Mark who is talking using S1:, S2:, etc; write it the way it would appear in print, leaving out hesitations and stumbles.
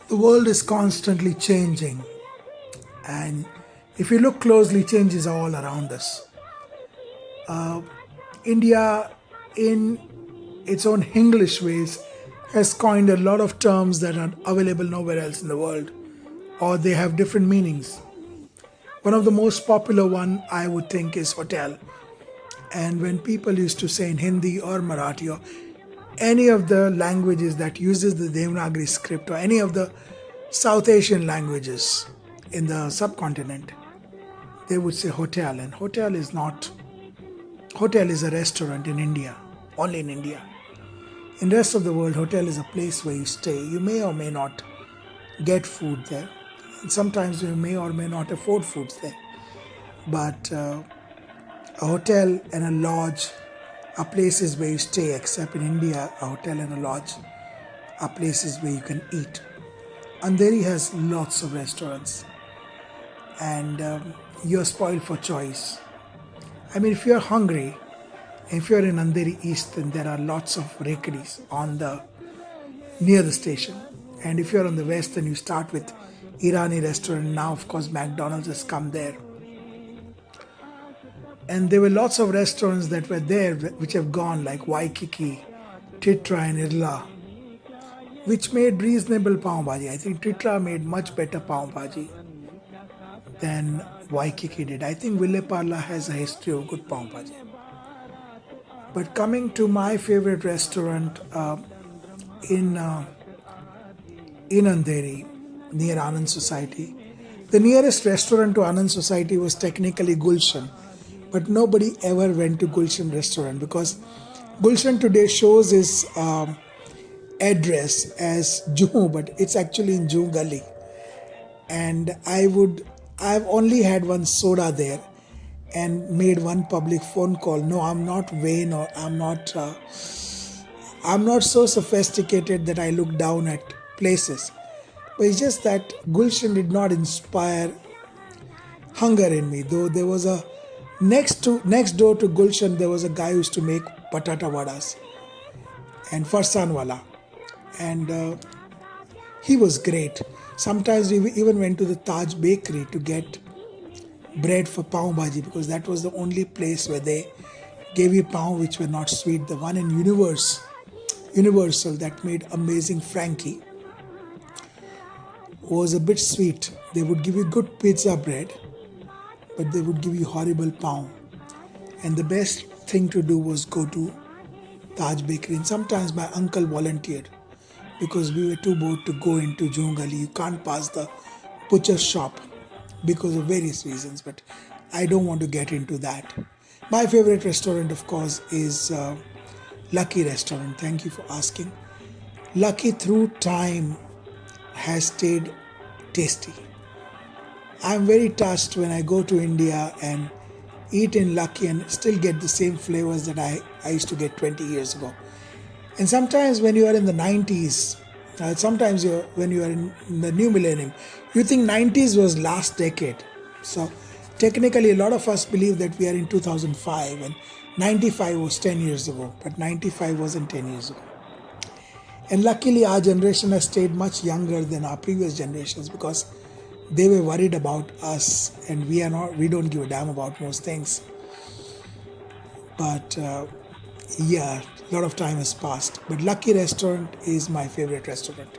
S1: The world is constantly changing, and if you look closely, changes are all around us. India, in its own English ways, has coined a lot of terms that are available nowhere else in the world, or they have different meanings. One of the most popular one I would think is hotel. And when people used to say in Hindi or Marathi or any of the languages that uses the Devanagari script or any of the South Asian languages in the subcontinent, they would say hotel. And hotel is a restaurant in India, only in India. In the rest of the world, hotel is a place where you stay. You may or may not get food there. And sometimes you may or may not afford foods there. But a hotel and a lodge are places where you stay, except in India, a hotel and a lodge are places where you can eat. Andheri has lots of restaurants, and you're spoiled for choice. I mean, if you're hungry, if you're in Andheri East, then there are lots of bakeries near the station. And if you're on the west, then you start with Irani restaurant. Now, of course, McDonald's has come there. And there were lots of restaurants that were there which have gone, like Waikiki, Titra and Irla, which made reasonable pav bhaji. I think Titra made much better pav bhaji than Waikiki did. I think Ville Parla has a history of good pav bhaji. But coming to my favorite restaurant in Andheri, near Anand Society, the nearest restaurant to Anand Society was technically Gulshan. But nobody ever went to Gulshan restaurant because Gulshan today shows its address as Juhu, but it's actually in Juhu Gully. And I've only had one soda there and made one public phone call. No, I'm not vain, or I'm not so sophisticated that I look down at places. But it's just that Gulshan did not inspire hunger in me, though there was a next door to Gulshan, there was a guy who used to make patata vadas and farsan wala, and he was great. Sometimes we even went to the Taj bakery to get bread for pav bhaji, because that was the only place where they gave you pav which were not sweet. The one in Universal that made amazing Frankie was a bit sweet. They would give you good pizza bread, but they would give you horrible pav. And the best thing to do was go to Taj Bakery. And sometimes my uncle volunteered because we were too bored to go into Juhu Gully. You can't pass the butcher's shop because of various reasons, but I don't want to get into that. My favorite restaurant, of course, is Lucky Restaurant. Thank you for asking. Lucky through time has stayed tasty. I'm very touched when I go to India and eat in Lucky and still get the same flavors that I used to get 20 years ago. And sometimes when you are in the 90s, when you are in the new millennium, you think 90s was last decade. So technically a lot of us believe that we are in 2005 and 95 was 10 years ago, but 95 wasn't 10 years ago. And luckily our generation has stayed much younger than our previous generations because they were worried about us, and we don't give a damn about most things. But a lot of time has passed. But Lucky Restaurant is my favorite restaurant.